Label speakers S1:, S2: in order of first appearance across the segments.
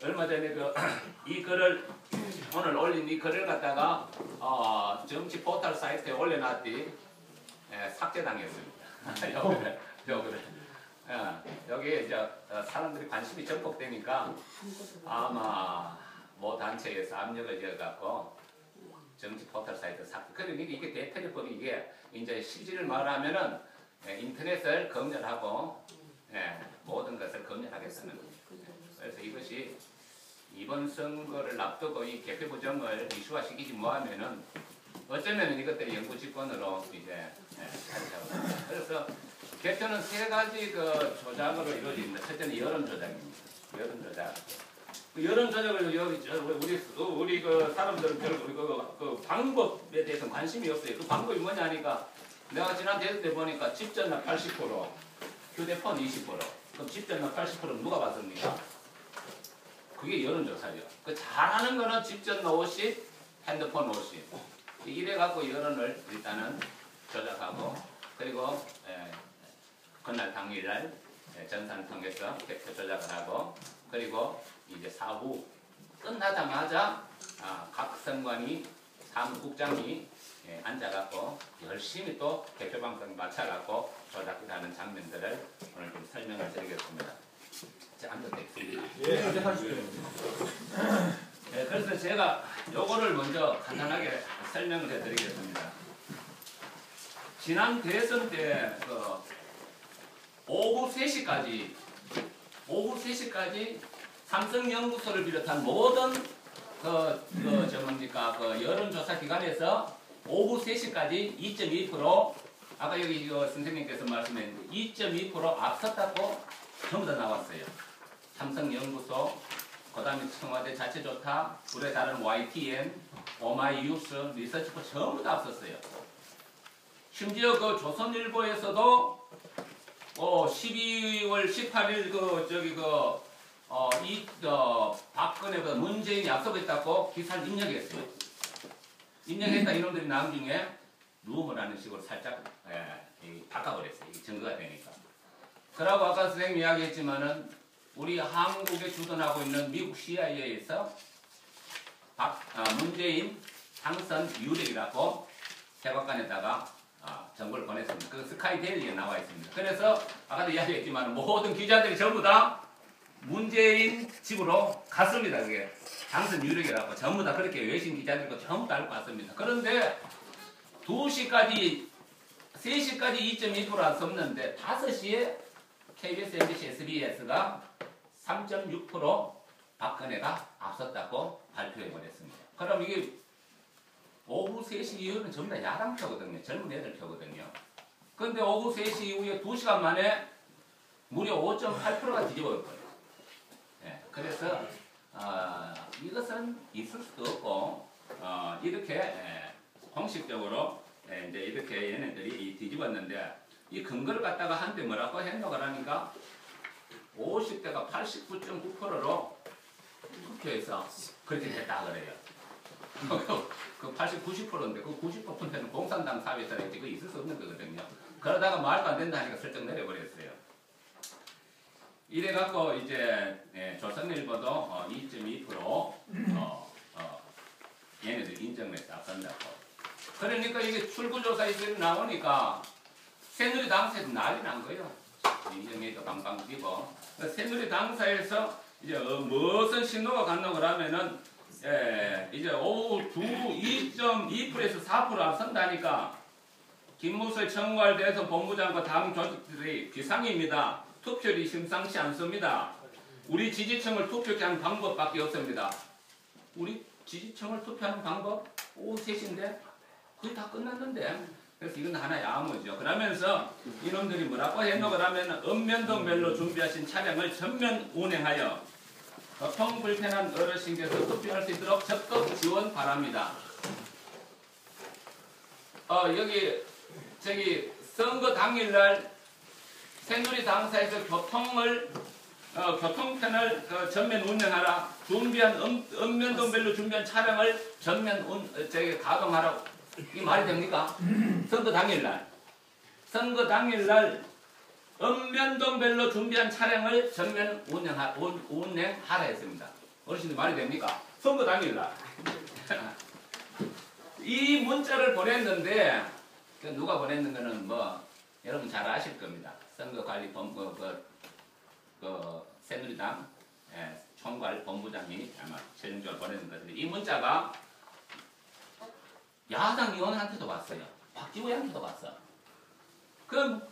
S1: 얼마 전에 이 글을 오늘 올린 이 글을 갖다가 정치 포털 사이트에 올려놨더니 삭제당했습니다. 요거를 여기에 이제 사람들이 관심이 전폭되니까 아마 모 단체에서 압력을 지어갖고 정치 포털 사이트 삭제. 그러니까 이게 대테레법이 이게 이제 실질을 말하면은 인터넷을 검열하고 모든 것을 검열하겠다는 거죠. 그래서 이것이 이번 선거를 앞두고 이 개표 부정을 이슈화시키지 뭐하면은 어쩌면은 이것들이 영구집권으로 이제 가져가고. 그래서 개표는 세 가지 조작으로 이루어집니다. 첫째는 여론 조작입니다. 여론 조작. 여론 조작을 우리 사람들은 별로 그 방법에 대해서 관심이 없어요. 그 방법이 뭐냐 하니까 내가 지난 대선 때 보니까 집전화 80%, 휴대폰 20%. 그럼 집전화 80%는 누가 받습니까? 그게 여론조사죠. 그 잘하는 거는 집전화 50, 핸드폰 50. 이래갖고 여론을 일단은 조작하고, 그리고 그날 당일날 전산을 통해서 개표 조작을 하고, 그리고 이제 사후 끝나자마자 각 선관위, 사무국장이 앉아갖고 열심히 또 개표 방송에 맞춰갖고 조작을 하는 장면들을 오늘 좀 설명을 드리겠습니다. 자, 앉아뵙겠습니다.
S2: 예, 하시죠.
S1: 그래서 제가 요거를 먼저 간단하게 설명을 해드리겠습니다. 지난 대선 때 오후 3시까지 삼성연구소를 비롯한 모든 여론조사 기관에서 오후 3시까지 2.2% 아까 여기 선생님께서 말씀했는데 2.2% 앞섰다고 전부 다 나왔어요. 삼성연구소, 그 다음에 청와대 자체조사, 우리의 다른 YTN, 오마이뉴스, 리서치포 전부 다 앞섰어요. 심지어 조선일보에서도 12월 18일 박근혜 문재인이 앞서겠다고 기사를 입력했어요. 입력했다 이놈들이 나중에 루머라는 식으로 살짝 바꿔버렸어요. 이게 증거가 되니까. 그러고 아까 선생님이 이야기했지만은 우리 한국에 주둔하고 있는 미국 CIA에서 문재인 당선 유력이라고 백악관에다가 정보를 보냈습니다. 그 스카이데일리에 나와 있습니다. 그래서 아까도 이야기했지만 모든 기자들이 전부 다 문재인 집으로 갔습니다. 그게 당선 유력이라고 전부 다 그렇게 외신 기자들과 전부 다 알고 왔습니다. 그런데 3시까지 2.2% 앞섰는데 5시에 KBS, MBC, SBS가 3.6% 박근혜가 앞섰다고 발표해버렸습니다. 그럼 이게 오후 3시 이후는 전부 다 야당표거든요. 젊은 애들 표거든요. 그런데 오후 3시 이후에 2시간 만에 무려 5.8%가 뒤집어질 거예요. 그래서 이것은 있을 수도 없고 이렇게 공식적으로 이제 이렇게 얘네들이 뒤집었는데 이 근거를 갖다가 한때 뭐라고 해놓으라 하니까 50대가 89.9%로 투표해서 그렇게 됐다 그래요. 그 80, 90%인데 그 90%는 공산당 사회에서 지금 있을 수 없는 거거든요. 그러다가 말도 안 된다 하니까 설정 내려버렸어요. 이래갖고 이제 조선일보도 2.2% 얘네들 인정을 해서 앞선다고. 그러니까 이게 출구조사에서 나오니까 새누리당사에서 난리 난 거예요. 이정희도 방방 뛰고. 새누리당사에서 이제 무슨 신호가 갔노 그러면은 이제 오후 2.2%에서 4% 앞선다니까 김무성 청와대에서 본부장과 당 조직들이 비상입니다. 투표율이 심상치 않습니다. 우리 지지층을 투표케 하는 방법밖에 없습니다. 우리 지지층을 투표하는 방법? 오후 3시인데 그게 다 끝났는데. 그래서 이건 하나의 암호죠. 그러면서 이놈들이 뭐라고 했노 그러면 읍면동별로 준비하신 차량을 전면 운행하여 교통 불편한 어르신께서 투표할 수 있도록 적극 지원 바랍니다. 여기 선거 당일날 새누리당사에서 교통편을 전면 운영하라. 준비한 읍면동별로 준비한 차량을 전면 가동하라. 이게 말이 됩니까? 선거 당일날 읍면동별로 준비한 차량을 전면 운행하라 했습니다. 어르신들 말이 됩니까? 선거 당일날. 이 문자를 보냈는데 누가 보냈는가는 뭐 여러분 잘 아실 겁니다. 선거관리본부 새누리당 총괄 본부장이 아마 최종적으로 보내는 것 같은데 이 문자가 야당 의원한테도 왔어요. 박지호 양한테도 왔어.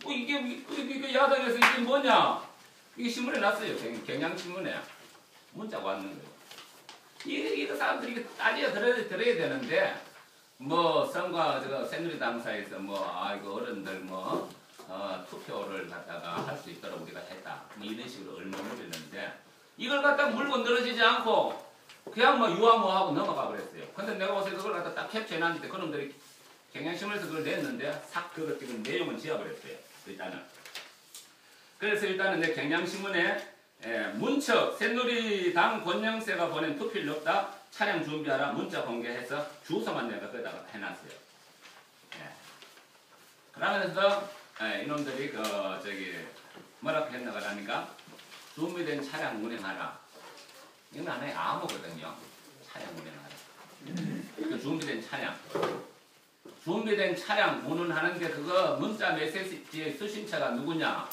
S1: 이게 야당에서 이게 뭐냐? 이게 신문에 났어요. 경향신문에 문자가 왔는 거예요. 이거 사람들이 이게 따지어 들어야 되는데 뭐 선거 새누리당사에서 이거 어른들 투표를 갖다가 할 수 있도록 우리가 했다. 이런 식으로 얼마물었는데 이걸 갖다가 물고 늘어지지 않고 그냥 유아무하고 넘어가 버렸어요. 근데 내가 어제 그걸 갖다 딱 캡처해놨는데 그놈들이 경향신문에서 그걸 냈는데 싹 그거 지금 내용은 지워버렸어요. 일단은. 그래서 일단은 내 경향신문에 문척 새누리당 권영세가 보낸 투표율 높다. 차량 준비하라. 문자 공개해서 주소만 내가 거기다가 해놨어요. 그러면서 이놈들이 뭐라고 했나가 하니까 준비된 차량 운행하라. 이건 하나의 암호거든요. 차량 운행하라. 준비된 차량. 준비된 차량 운운하는데 그거 문자 메시지에 쓰신 차가 누구냐?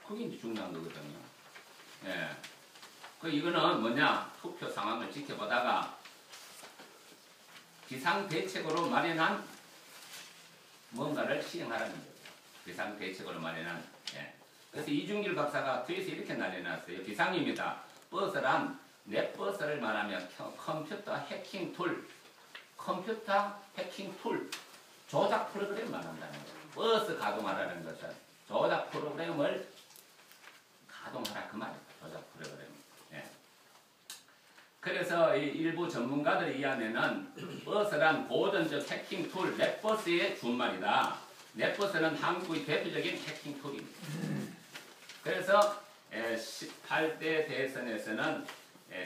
S1: 그게 이제 중요한 거거든요. 이거는 뭐냐? 투표 상황을 지켜보다가 비상대책으로 마련한 뭔가를 시행하라는 거죠. 비상대책으로 마련한. 그래서 이중길 박사가 트윗에 이렇게 날려놨어요. 비상입니다. 버스란 넷버스를 말하면 컴퓨터 해킹 툴, 조작 프로그램 말한다는 거예요. 버스 가동하라는 것은 조작 프로그램을 가동하라 그 말이에요. 조작 프로그램. 그래서 이 일부 전문가들이 이해하면은 버스란 고전적 해킹 툴, 넷버스의 준말이다. 넷버스는 한국의 대표적인 해킹 툴입니다. 그래서 18대 대선에서는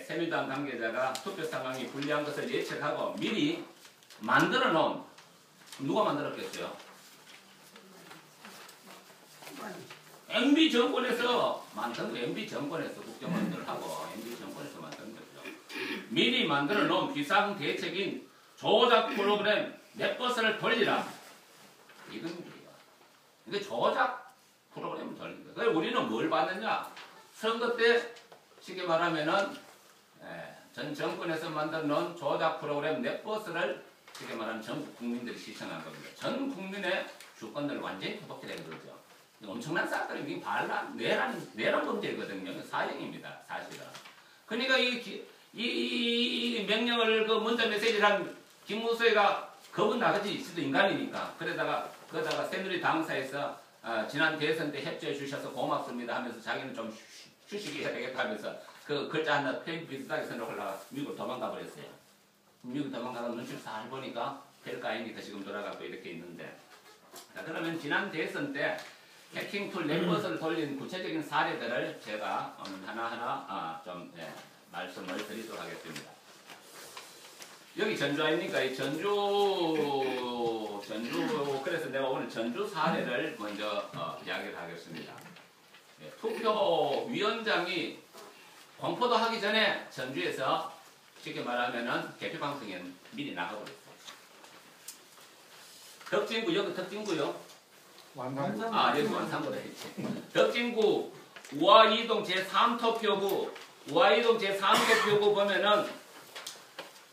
S1: 새누리당 관계자가 투표 상황이 불리한 것을 예측하고 미리 만들어 놓은, 누가 만들었겠어요? MB 정권에서 만든 거, MB 정권에서 국정원들 하고 MB 정권에서 만든 거죠. 미리 만들어 놓은 비상대책인 조작 프로그램 넷버스를 돌리라. 이건 뭐예요? 이게 조작 프로그램을 돌리는 거예요. 그래서 우리는 뭘 받느냐? 선거 때 쉽게 말하면은 전 정권에서 만든 놓은 조작 프로그램 넷버스를 쉽게 말하면 전국 국민들이 시청한 겁니다. 전 국민의 주권을 완전히 도둑질한 거죠. 엄청난 사건이 이게 내란 범죄거든요. 사형입니다. 사실은. 그러니까 이 명령을 문자 메시지를 한 김무수가 겁은 나가지 있어도 인간이니까. 그러다가 새누리 당사에서 지난 대선 때 협조해 주셔서 고맙습니다 하면서 자기는 좀 휴식이 해야 되겠다 하면서 그 글자 하나 페인 비슷하게 써놓고 올라가 미국으로 도망가 버렸어요. 미국 도망가서 눈치를 잘 보니까 별거 아니니까 지금 돌아가고 이렇게 있는데. 자, 그러면 지난 대선 때 해킹 툴 넷버스를 돌린 구체적인 사례들을 제가 오늘 하나하나 말씀을 드리도록 하겠습니다. 여기 전주 아닙니까? 이 전주 그래서 내가 오늘 전주 사례를 먼저 이야기를 하겠습니다. 투표위원장이 공포도 하기 전에 전주에서 쉽게 말하면은 개표방송에 미리 나가버렸어요. 덕진구, 여기 덕진구요? 여기 완산구로 했지. 덕진구 우아이동 제3투표구 우아이동 제3투표구 보면은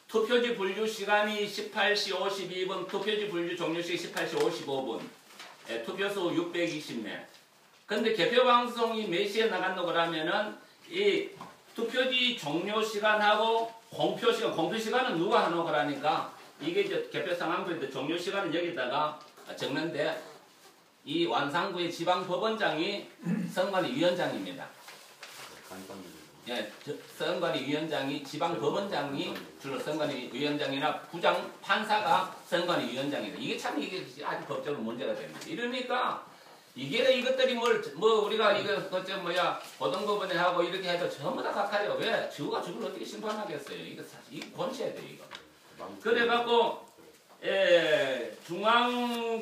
S1: 투표지 분류 시간이 18시 52분, 투표지 분류 종료 시기 18시 55분, 투표수 620명. 근데 개표방송이 몇 시에 나갔노 그러면은 이 투표지 종료 시간하고 공표 시간은 누가 하노 그러니까 이게 이제 개표 상황표인데 종료 시간은 여기다가 적는데 이 완산구의 지방법원장이 선관위 위원장입니다. 선관위 위원장이 지방법원장이 주로 선관위 위원장이나 부장 판사가 선관위 위원장이다. 이게 참 이게 아주 법적으로 문제가 됩니다. 이러니까 이것들이 우리가 이거 고등법원에 하고 이렇게 해도 전부 다 각하죠. 왜? 지구가 지구를 어떻게 심판하겠어요? 이거 사실 이거 권셔야 돼 이거. 그래갖고 중앙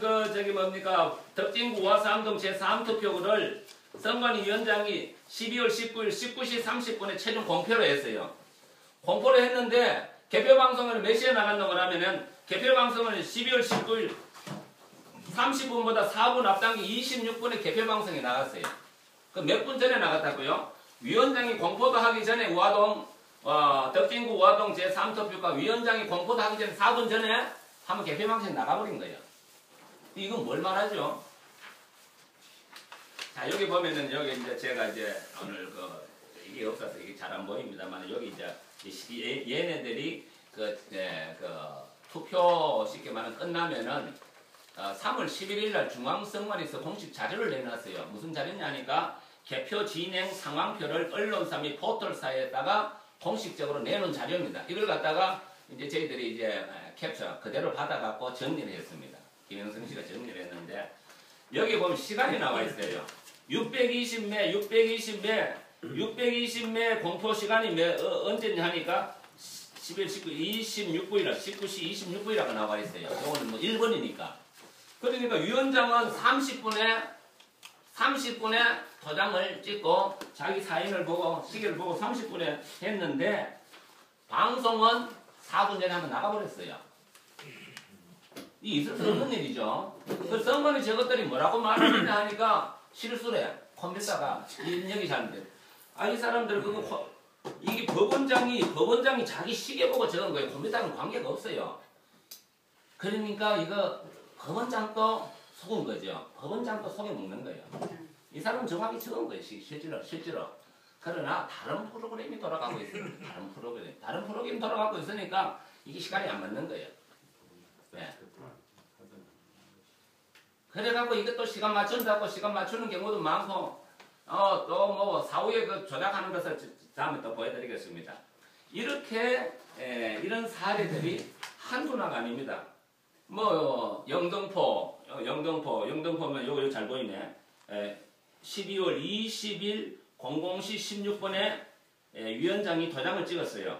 S1: 덕진구 우아삼동 제3투표구를 선관위 위원장이 12월 19일 19시 30분에 최종 공표를 했어요. 공포를 했는데 개표 방송을 몇 시에 나간다고 하면은 개표 방송을 12월 19일 30분보다 4분 앞당기 26분에 개표 방송이 나갔어요. 그 몇 분 전에 나갔다고요? 위원장이 공포도 하기 전에 우화동 덕진구 우화동 제3투표가 위원장이 공포도 하기 전에 4분 전에 한번 개표 방송이 나가버린 거예요. 이건 뭘 말하죠? 자, 여기 보면은 여기 이제 제가 이제 오늘 이게 없어서 이게 잘 안 보입니다만 여기 이제 얘네들이 그 투표 쉽게 말하면 끝나면은 3월 11일 날 중앙선관위에서 공식 자료를 내놨어요. 무슨 자료냐니까 개표 진행 상황표를 언론사 및 포털사에다가 공식적으로 내놓은 자료입니다. 이걸 갖다가 이제 저희들이 이제 캡처 그대로 받아갖고 정리를 했습니다. 김영성 씨가 정리를 했는데 여기 보면 시간이 나와 있어요. 620매 공포 시간이 언제냐 하니까 11, 19, 26분이라 19시 26분이라고 나와 있어요. 이거는 뭐 1번이니까. 그러니까 위원장은 30분에 도장을 찍고 자기 사인을 보고 시계를 보고 30분에 했는데 방송은 4분 전에 한번 나가버렸어요. 이 있을 수 없는 일이죠. 그 선관위 저것들이 뭐라고 말하느냐 하니까 실수래. 컴퓨터가 입력이 잘못돼. 이 사람들 이게 법원장이 자기 시계 보고 적은 거예요. 컴퓨터는 관계가 없어요. 그러니까 이거 법원장도 속은 거죠. 법원장도 속여 먹는 거예요. 이 사람은 정확히 적은 거예요. 실제로. 그러나 다른 프로그램이 돌아가고 있어요. 다른 프로그램이 돌아가고 있으니까 이게 시간이 안 맞는 거예요. 네. 그래갖고 이것도 시간 맞춘다고 시간 맞추는 경우도 많고 또 뭐 사후에 그 조작하는 것을 다음에 또 보여드리겠습니다. 이렇게 이런 사례들이 한두나가 아닙니다. 뭐 영등포면 요거 잘 보이네. 12월 20일 00시 16분에 위원장이 도장을 찍었어요.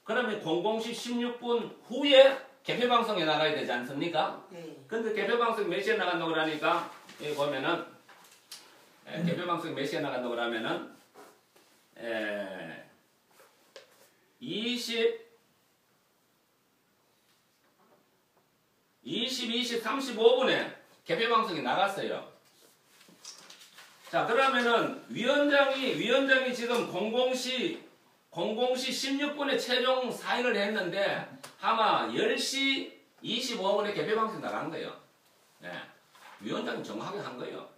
S1: 그러면 00시 16분 후에 개표방송에 나가야 되지 않습니까? 네. 근데 개표방송이 몇 시에 나간다고 그러니까 여기 보면은 개표방송이 몇 시에 나간다고 그러면은 20, 35분에 개표방송이 나갔어요. 자, 그러면은 위원장이 지금 00시 16분에 최종 사인을 했는데 아마 10시 25분에 개표방송이 나간 거예요. 네. 위원장이 정확하게 한 거예요.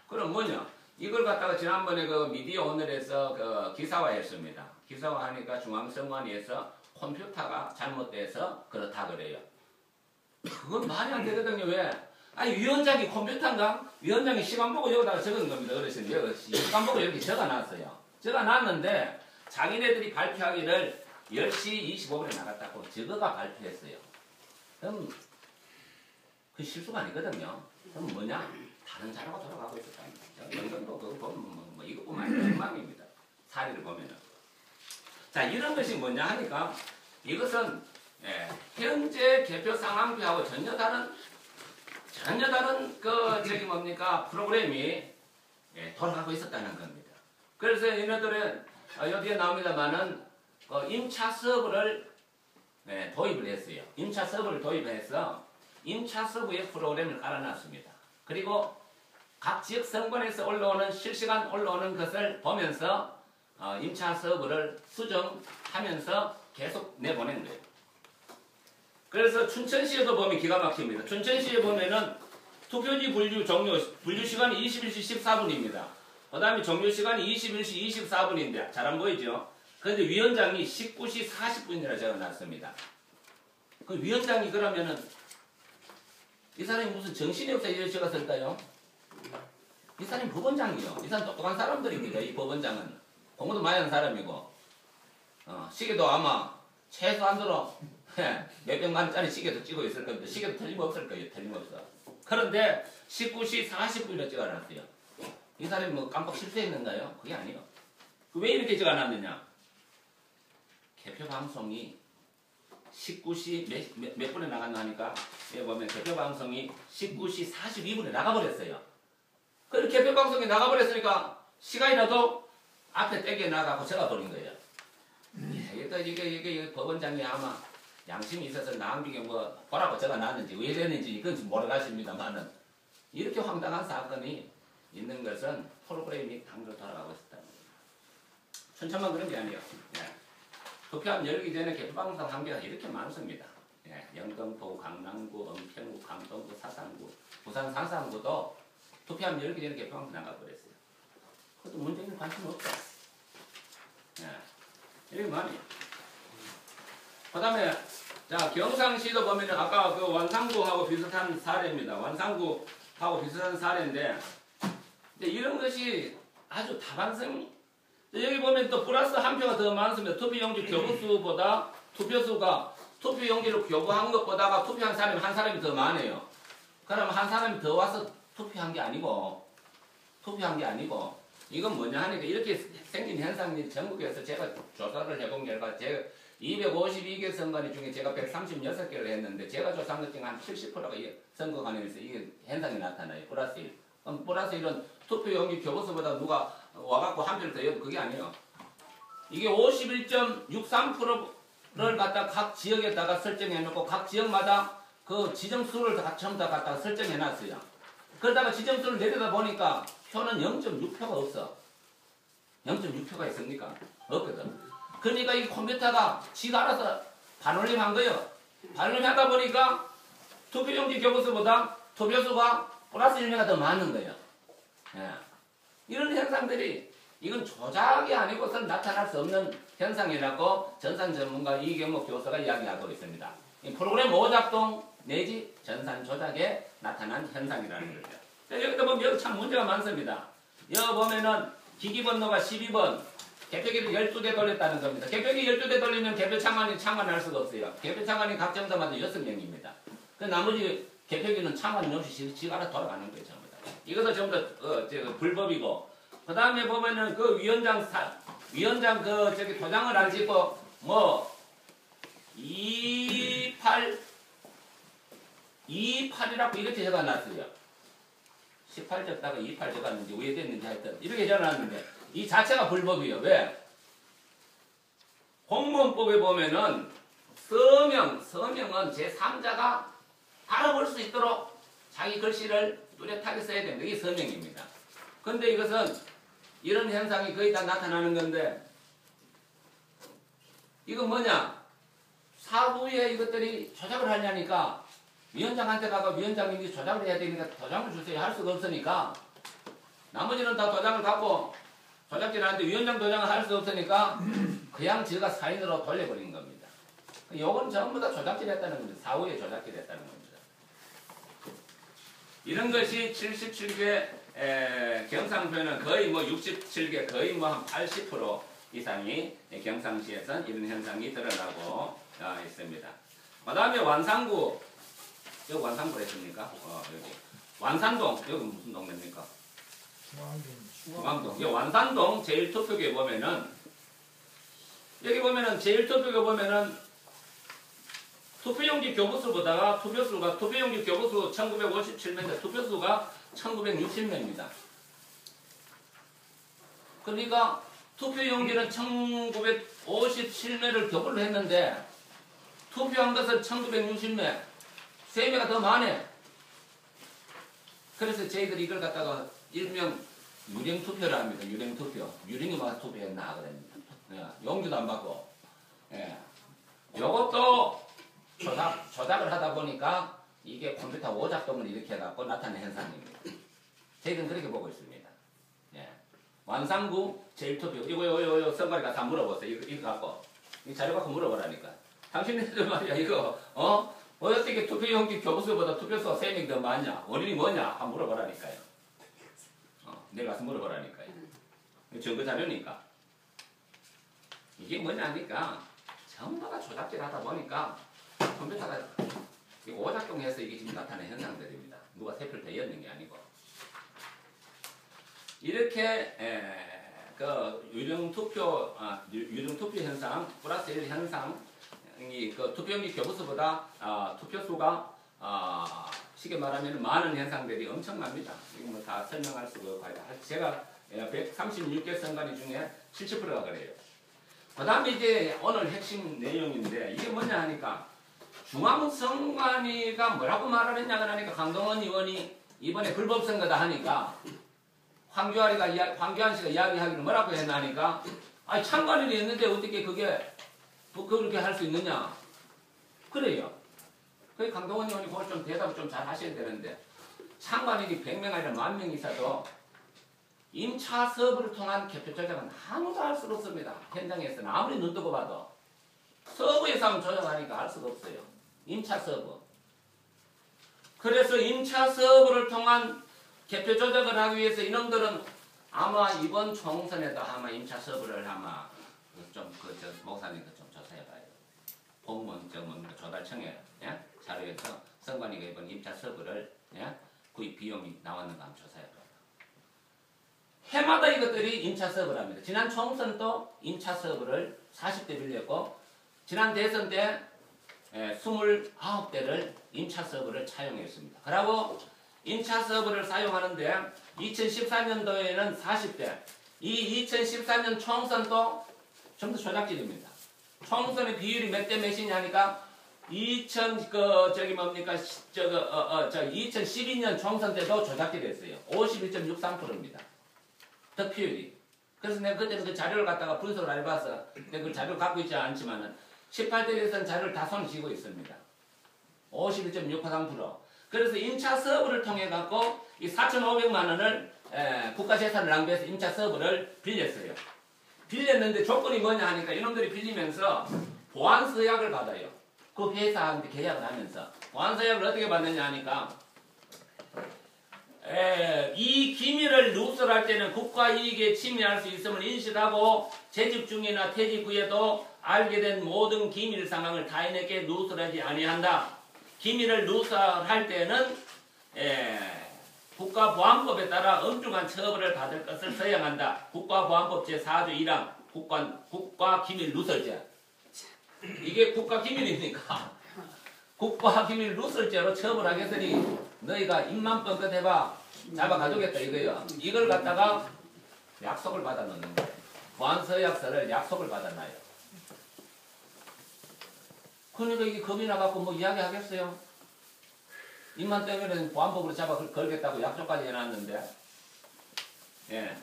S1: 그럼 뭐냐? 이걸 갖다가 지난번에 그 미디어 오늘에서 그 기사화했습니다. 기사화하니까 중앙선관위에서 컴퓨터가 잘못돼서 그렇다 그래요. 그건 말이 안 되거든요. 왜? 위원장이 컴퓨터인가? 위원장이 시간 보고 여기다가 적은 겁니다. 어르신들. 시간 보고 여기 적어놨어요. 적어놨는데 자기네들이 발표하기를 10시 25분에 나갔다고 저거가 발표했어요. 그럼 그 실수가 아니거든요. 그럼 뭐냐? 다른 자료가 돌아가고 있었답니다. 영등도 그거 보면 뭐 이것뿐만 아니라 엉망입니다. 사례를 보면은. 자, 이런 것이 뭐냐 하니까 이것은 현재 개표 상황표하고 전혀 다른 저기 뭡니까 프로그램이 돌아가고 있었다는 겁니다. 그래서 얘네들은 여기에 나옵니다만은 임차 서버를 도입을 했어요. 임차 서버를 도입해서 임차 서버에 프로그램을 깔아놨습니다. 그리고 각 지역 선관에서 실시간 올라오는 것을 보면서 임차 서버를 수정하면서 계속 내보낸 거예요. 그래서 춘천시에도 보면 기가 막힙니다. 춘천시에 보면은 투표지 분류 시간이 21시 14분입니다. 그 다음에 종료 시간이 21시 24분인데 잘 안 보이죠? 그런데 위원장이 19시 40분이라 적어놨습니다. 그 위원장이 그러면은 이 사람이 무슨 정신이 없어 이렇게 적었을까요? 이 사람이 법원장이요. 이 사람 똑똑한 사람들입니다. 이 법원장은 공부도 많이 하는 사람이고 시계도 아마 최소한으로 몇백만짜리 시계도 찍고 있을 겁니다. 시계도 틀림없을 거예요. 틀림없어. 그런데 19시 40분이라 찍어놨어요. 이 사람이 뭐 깜빡 실수했는가요? 그게 아니에요. 왜 이렇게 적어놨느냐? 개표 방송이 19시 몇 분에 나갔나 하니까 여기 보면 개표 방송이 19시 42분에 나가버렸어요. 그 개표 방송이 나가버렸으니까 시간이라도 앞에 떼게 나가고 적어버린 거예요. 이게 그러니까 이게 법원장이 아마 양심이 있어서 나한테 뭐 보라고 적어 놨는지 왜 됐는지 그건 모르겠습니다만은 이렇게 황당한 사건이 있는 것은 프로그램이 당대로 돌아가고 있었다. 천천만 그런 게 아니에요. 예. 투표함 열기 전에 개표방송 한개가 이렇게 많습니다. 예. 영등포, 강남구, 은평구, 강동구, 사상구, 부산 상산구도 투표함 열기 전에 개표방송 나가버렸어요. 그것도 문재인 관심 없다. 예. 이게 많이. 그 다음에, 자, 경상시도 보면은 아까 그 완산구하고 비슷한 사례입니다. 완산구하고 비슷한 사례인데, 근데 이런 것이 아주 다반성, 여기 보면 또 플러스 한 표가 더 많습니다. 투표용지 교부수보다 투표수가 투표용지를 교부한 것보다가 투표한 사람이 한 사람이 더 많아요. 그러면 한 사람이 더 와서 투표한 게 아니고, 이건 뭐냐 하니까 이렇게 생긴 현상이 전국에서 제가 조사를 해본 결과 제가 252개 선관위 중에 제가 136개를 했는데 제가 조사한 것 중에 한 70%가 선거관에서 이게 현상이 나타나요. 플러스 1. 그럼 플러스 1은 투표용지 교부수보다 누가 와갖고 한 표를 더 해도 그게 아니에요. 이게 51.63%를 갖다 각 지역에다가 설정해놓고 각 지역마다 그 지정수를 다 전부 다 갖다가 설정해놨어요. 그러다가 지정수를 내려다 보니까 표는 0.6표가 없어. 0.6표가 있습니까? 없거든. 그러니까 이 컴퓨터가 지가 알아서 반올림한 거예요. 반올림하다 보니까 투표용지 교부수보다 투표수가 플러스 1명이 더 많은 거예요. 예. 이런 현상들이 이건 조작이 아니고선 나타날 수 없는 현상이라고 전산 전문가 이경목 교수가 이야기하고 있습니다. 이 프로그램 오작동 내지 전산 조작에 나타난 현상이라는 거죠. 여기도 보면 여기 참 문제가 많습니다. 여기 보면은 기기 번호가 12번, 개표기를 12대 돌렸다는 겁니다. 개표기 12대 돌리면 개표 창관할 수가 없어요. 개표 창관이 각 정당마다 6명입니다. 그 나머지 개표기는 창관이 없이 지가 알아 돌아가는 거예요, 전부 다. 이것도 전부 다 불법이고. 그 다음에 보면은 그 위원장 도장을 안 찍고 뭐 28이라고 이렇게 적어놨어요. 18 적다가 28 적었는지 왜 됐는지 하여튼 이렇게 적어놨는데 이 자체가 불법이에요. 왜? 공무원법에 보면은 서명은 제3자가 알아볼 수 있도록 자기 글씨를 뚜렷하게 써야 됩니다. 이게 서명입니다. 근데 이것은 이런 현상이 거의 다 나타나는 건데 이건 뭐냐? 사부에 이것들이 조작을 하려니까 위원장한테 가서 위원장님이 조작을 해야 되니까 도장을 주세요 할 수가 없으니까 나머지는 다 도장을 갖고 조작질하는데 위원장 도장을 할 수 없으니까 그냥 지가 사인으로 돌려버린 겁니다. 요건 전부 다 조작질했다는 겁니다. 사후에 조작질했다는 겁니다. 이런 것이 77개 경상표는 거의 뭐 67개 거의 뭐 한 80% 이상이 경상시에서 이런 현상이 드러나고 있습니다. 그 다음에 완산구 여기 완산구 했습니까? 여기 완산동 여기 무슨 동네입니까? 중앙동. 여기 완산동 제1투표기에 보면은 여기 보면은 제1투표기에 보면은 투표용지 교부수보다가 투표용지 교부수 1957명인데 투표수가 1960명입니다. 그러니까 투표용지는 1957명을 교부를 했는데 투표한 것은 1960명 3배가 더 많네. 그래서 저희들이 이걸 갖다가 일명 유령투표를 합니다. 유령투표. 유령이 와서 투표했나 하거든요. 용지도 안 받고. 예. 요것도 조작을 하다 보니까 이게 컴퓨터 오작동을 이렇게 해갖고 나타낸 현상입니다. 저희들은 그렇게 보고 있습니다. 예. 완산구 제1투표. 이거 선관위가 다 물어보세요. 이거 갖고. 이 자료 갖고 물어보라니까. 당신네들 말이야, 이거, 어떻게 투표용지 교부수보다 투표수가 3명 더 많냐? 원인이 뭐냐? 한번 물어보라니까요. 내일 가서 물어보라니까요. 증거 자료니까. 이게 뭐냐니까 전부 다 조작질 하다 보니까 컴퓨터가 오작동해서 이게 지금 나타나는 현상들입니다. 누가 세표를 대였는 게 아니고. 이렇게 그 유령투표 현상, 플러스 1 현상이 그 투표용지 교부수보다 투표수가 쉽게 말하면 많은 현상들이 엄청납니다. 이거 뭐 다 설명할 수가 없고 제가 136개 선관위 중에 70%가 그래요. 그 다음에 이제 오늘 핵심 내용인데 이게 뭐냐 하니까 중앙선관위가 뭐라고 말을 했냐 하니까 강동원 의원이 이번에 불법선거다 하니까 황교안 씨가 이야기하기를 뭐라고 했나 하니까 아니 참관인이 했는데 어떻게 그렇게 할 수 있느냐 그래요. 그 강동원 의원이 그걸 좀 대답을 좀 잘 하셔야 되는데 참관인이 100명 아니라 10,000명 있어도 임차 서버를 통한 개표 조작은 아무도 할 수가 없습니다. 현장에서는 아무리 눈 뜨고 봐도 서버에서 하면 조작하니까 알 수가 없어요. 임차 서버. 그래서 임차 서버를 통한 개표 조작을 하기 위해서 이놈들은 아마 이번 총선에도 아마 임차 서버를 아마 목사님 좀 조사해봐요. 공무원 조달청에 예? 자료에서 선관위가 이번 임차 서버를 예? 구입 비용이 나왔는가 한번 조사해봐요. 해마다 이것들이 임차 서버랍니다. 지난 총선도 임차 서버를 40대 빌렸고 지난 대선 때 29대를 임차 서버를 차용했습니다. 그리고 임차 서버를 사용하는데 2014년도에는 40대 이 2014년 총선도 전부 조작질입니다. 총선의 비율이 몇 대 몇이냐 하니까 2012년 총선 때도 조작질이 했어요. 51.63%입니다. 득표율이. 그래서 내가 그때는 그 자료를 갖다가 분석을 안 해봐서 내가 그 자료를 갖고 있지 않지만은 18대 대선 자료를 다 손에 쥐고 있습니다. 51.63%. 그래서 임차 서버를 통해 갖고 이 4,500만 원을 국가 재산을 낭비해서 임차 서버를 빌렸어요. 빌렸는데 조건이 뭐냐 하니까 이놈들이 빌리면서 보안서약을 받아요. 그 회사한테 계약을 하면서 보안서약을 어떻게 받느냐 하니까 이 기밀을 누설할 때는 국가 이익에 침해할 수 있음을 인식하고 재직 중이나 퇴직 후에도 알게 된 모든 기밀 상황을 타인에게 누설하지 아니한다. 기밀을 누설할 때는 국가보안법에 따라 엄중한 처벌을 받을 것을 서양한다. 국가보안법 제4조 1항 국가기밀 누설죄. 이게 국가기밀이니까 국가기밀 누설죄로 처벌하겠으니 너희가 입만 뻥끗 해봐 잡아가주겠다 이거요. 이걸 갖다가 약속을 받아 넣는 거예요. 보안서약서를 약속을 받아놔요. 그러니까 이게 겁이 나갖고 뭐 이야기하겠어요? 입만 떼면은 보안법으로 잡아 걸겠다고 약속까지 해놨는데 예.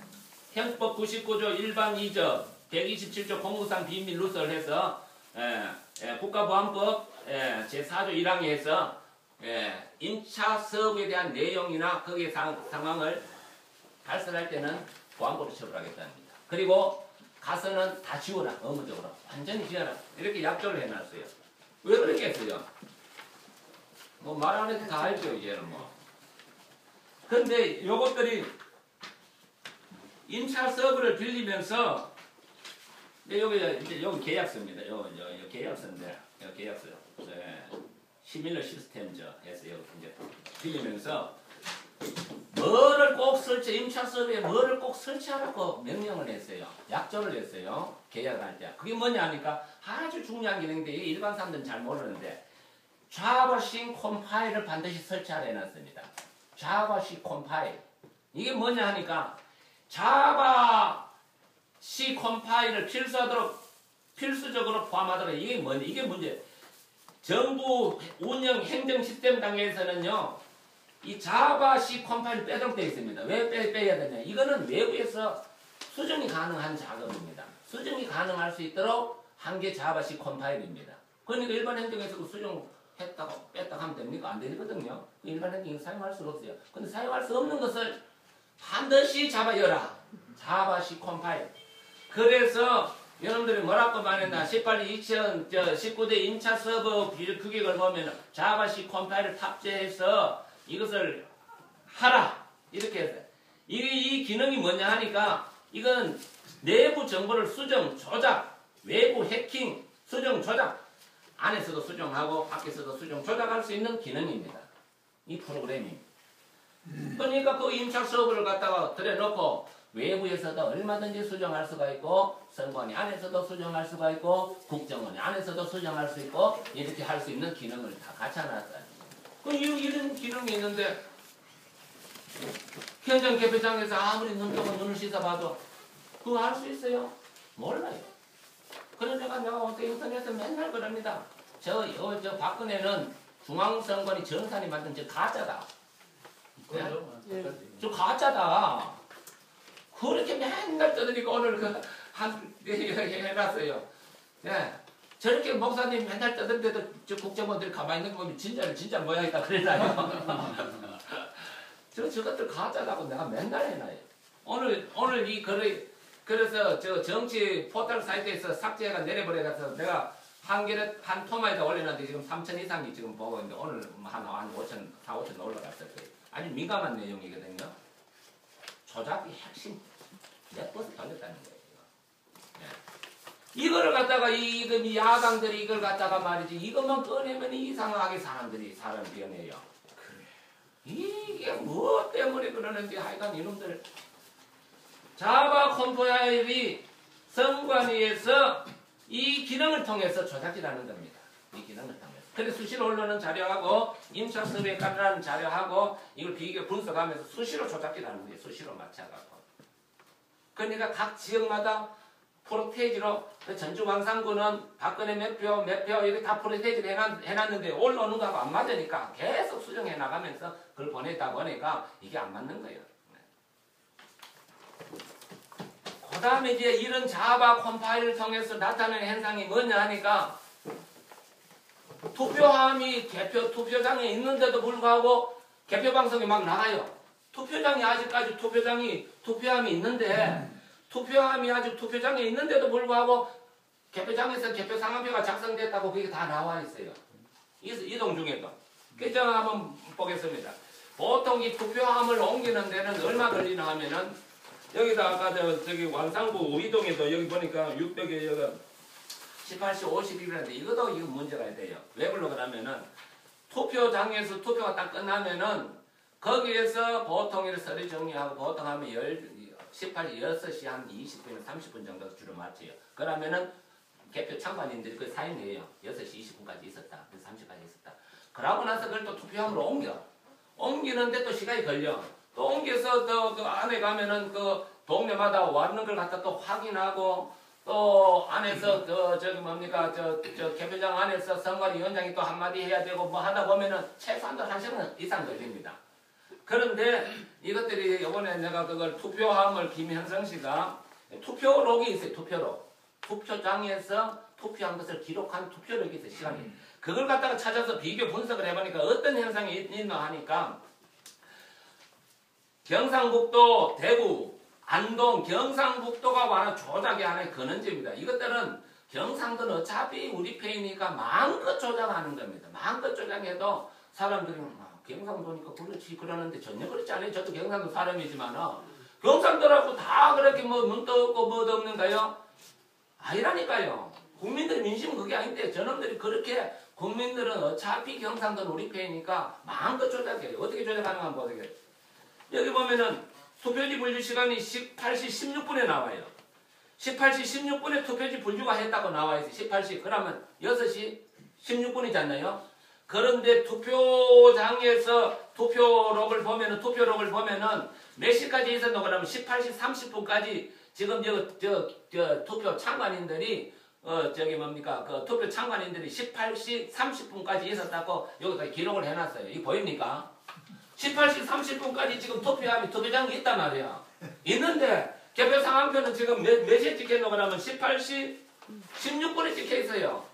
S1: 형법 99조 1반 2조 127조 공무상 비밀 누설해서 국가보안법 제4조 1항에서 임차 사업에 대한 내용이나 거기에 상황을 발설할 때는 보안법으로 처벌하겠답니다. 그리고 가서는 다 지워라. 의무적으로. 완전히 지워라. 이렇게 약조를 해놨어요. 왜 그렇게 했어요? 뭐 말 안 해도 다 알죠 이제는 뭐. 근데 요것들이 임차 서버를 빌리면서 여기 계약서입니다. 요 계약서인데 요 계약서. 시밀러 시스템에서 이제 빌리면서 뭐를 꼭 임차 서버에 뭐를 꼭 설치하라고 명령을 했어요. 약조를 했어요. 계약을 할 때. 그게 뭐냐 하니까 아주 중요한 기능인데 일반 사람들은 잘 모르는데 자바C 컴파일을 반드시 설치하라 해놨습니다. 자바C 컴파일. 이게 뭐냐 하니까 자바C 컴파일을 필수적으로 포함하도록 이게 뭐냐? 이게 문제. 정부 운영 행정 시스템 단계에서는요. 이 자바C 컴파일 빼도록 되어 있습니다. 왜 빼야 되냐? 이거는 외부에서 수정이 가능한 작업입니다. 수정이 가능할 수 있도록 한 게 자바C 컴파일입니다. 그러니까 일반 행정에서도 수정했다가 뺐다가 하면 됩니까? 안 되거든요. 일반 행정에서 사용할 수가 없어요. 근데 사용할 수 없는 것을 반드시 잡아여라. 자바C 컴파일. 그래서 여러분들이 뭐라고 말했나? 2019대 임차 서버 규격을 보면 자바C 컴파일을 탑재해서 이것을 하라. 이렇게 해서. 이 기능이 뭐냐 하니까 이건 내부 정보를 수정, 조작, 외부 해킹, 수정, 조작. 안에서도 수정하고 밖에서도 수정, 조작할 수 있는 기능입니다. 이 프로그램이. 그러니까 그 임차 서버를 갖다가 들여놓고 외부에서도 얼마든지 수정할 수가 있고 선관위 안에서도 수정할 수가 있고 국정원이 안에서도 수정할 수 있고 이렇게 할 수 있는 기능을 다 갖춰놨어요. 이런 기능이 있는데 현장 개표장에서 아무리 눈 뜨고 눈을 씻어봐도 그거 할 수 있어요? 몰라요. 그러니까 내가 어떻게 인터넷에 맨날 그럽니다. 저 박근혜는 중앙선관위 전산이 만든 저 가짜다. 네? 저 가짜다. 그렇게 맨날 떠드니까 오늘 해놨어요. 네. 저렇게 목사님 맨날 떠드는데도 저 국정원들이 가만히 있는 거 보면 진짜 모양이다 그러나요? 저것들 가짜다고 내가 맨날 해놔요. 오늘 이 글을 그래서 저 정치 포털 사이트에서 삭제가 내려버려서 내가 한 토마에다 올려놨는데 지금 3천 이상이 지금 보고 있는데 오늘 한 5천, 4,5천 올라갔을 거예요. 아주 민감한 내용이거든요. 조작이 핵심 몇 번을 걸렸다는 거예요. 네. 이거를 갖다가 이 야당들이 이걸 갖다가 말이지 이것만 꺼내면 이상하게 사람 변해요. 그래. 이게 뭐 때문에 그러는지 하여간 이놈들 자바 컴파일이 선관위에서 이 기능을 통해서 조작이라는 겁니다. 이 기능을 통해서. 그래서 수시로 올라오는 자료하고 임차서비에 관련한 자료하고 이걸 비교 분석하면서 수시로 조작이라는 거예요. 수시로 맞춰갖고. 그러니까 각 지역마다 프로테이지로 전주 광산구는 박근혜 몇 표 이렇게 다 프로테이지를 해놨는데 올라오는 거하고 안 맞으니까 계속 수정해 나가면서 그걸 보내다 보니까 이게 안 맞는 거예요. 그 다음에 이제 이런 자바 컴파일을 통해서 나타나는 현상이 뭐냐 하니까 투표함이 투표장에 있는데도 불구하고 개표방송이 막 나가요. 투표장이 아직까지 투표함이 있는데 투표함이 아직 투표장에 있는데도 불구하고 개표장에서 개표 상황표가 작성됐다고 그게 다 나와 있어요. 이동 중에도. 그래서 한번 보겠습니다. 보통 이 투표함을 옮기는 데는 얼마 걸리나 하면은 여기다 아까 저기 완산구 이동에도 여기 보니까 600에 여기 18시 51분인데 이거 문제가 돼요. 왜 그러냐면은 투표장에서 투표가 딱 끝나면은 거기에서 보통 이렇게 서류 정리하고 보통 하면 6시 한 20분, 30분 정도 주로 맞춰요. 그러면은 개표 참관인들이 그 사인이에요. 6시 20분까지 있었다. 30분까지 있었다. 그러고 나서 그걸 또 투표함으로 옮기는데 또 시간이 걸려. 또 옮겨서 그 안에 가면은 그 동네마다 왔는 걸 갖다 또 확인하고 또 안에서 저 개표장 안에서 선관위원장이 또 한마디 해야 되고 뭐 하다 보면은 최소한도 1시간 이상 걸립니다. 그런데 이것들이 이번에 내가 그걸 투표함을 김현성 씨가 투표록이 있어요. 투표록. 투표장에서 투표한 것을 기록한 투표록이 있어요. 시간이. 그걸 갖다가 찾아서 비교 분석을 해보니까 어떤 현상이 있나 하니까 경상북도, 대구, 안동, 경상북도가 바로 조작의 하나의 근원지입니다. 이것들은 경상도는 어차피 우리 편이니까 마음껏 조작하는 겁니다. 마음껏 조작해도 사람들이 경상도니까 그렇지 그러는데 전혀 그렇지 않아요. 저도 경상도 사람이지만 경상도라고 다 그렇게 뭐 눈도 없고 뭐도 없는가요? 아니라니까요. 국민들의 민심은 그게 아닌데 저놈들이 그렇게 국민들은 어차피 경상도는 우리 편이니까 마음껏 조작해요. 어떻게 조작하는가 한번 보세요. 여기 보면은 투표지 분류 시간이 18시 16분에 나와요. 18시 16분에 투표지 분류가 했다고 나와 있어요. 18시. 그러면 6시 16분이잖아요. 그런데 투표장에서 투표록을 보면은 몇 시까지 있었노? 그러면 18시 30분까지 지금 투표 참관인들이 그 투표 참관인들이 18시 30분까지 있었다고 여기다 기록을 해놨어요. 이거 보입니까? 18시 30분까지 지금 투표장이 있단 말이야. 있는데 개표 상황표는 지금 몇 시에 찍혀있노? 그러면 18시 16분에 찍혀 있어요.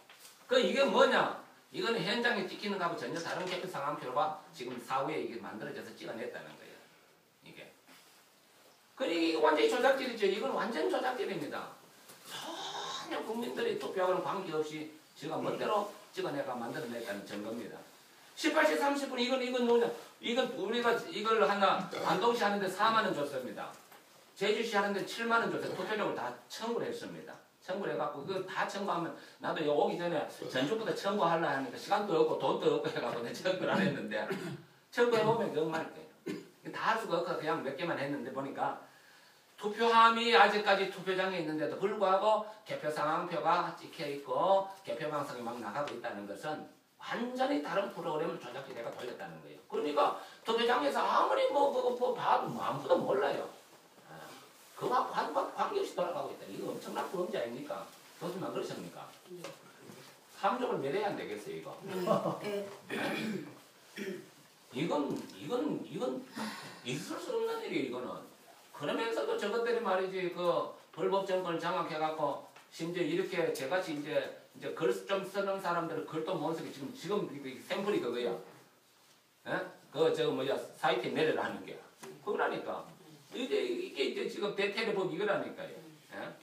S1: 이게 뭐냐? 이거는 현장에 찍히는 거하고 전혀 다른 개표 상황표가 지금 사후에 이게 만들어져서 찍어냈다는 거예요. 이게. 이게 완전히 조작질이죠. 이건 완전 조작질입니다. 전혀 국민들이 투표하고는 관계없이 지가 멋대로 찍어내가 만들어냈다는 증거입니다. 18시 30분 이건 뭐냐? 이건 우리가 이걸 하나 안동시 하는데 4만 원 줬습니다. 제주시 하는데 7만 원 줬어요. 투표력을 다 청구를 했습니다. 청구를 해갖고 그거 다 청구하면 나도 여기 오기 전에 전주부터 청구하려 하니까 시간도 없고 돈도 없고 해갖고 내가 청구를 안 했는데 청구해보면 정말 다 할 수가 없고 그냥 몇 개만 했는데 보니까 투표함이 아직까지 투표장에 있는데도 불구하고 개표 상황표가 찍혀있고 개표 방송이 막 나가고 있다는 것은 완전히 다른 프로그램을 조작기대가 돌렸다는 거예요. 그러니까 투표장에서 아무리 봐도 아무것도 몰라요. 그와 관계없이 돌아가고 있다. 이거 엄청난 범죄 아닙니까? 교수님 안 그러십니까? 함정을 매려야 안 되겠어요, 이거. 이건 있을 수 없는 일이에요, 이거는. 그러면서도 저것들이 말이지, 그 불법 정권을 장악해갖고, 심지어 이렇게 저같이 이제 글 좀 쓰는 사람들은 글도 못 쓰게 지금 샘플이 그거야. 예? 저 뭐야, 사이트에 내려라는 게. 그거라니까. 이게 이제 지금 대테레법 이거라니까요. 예?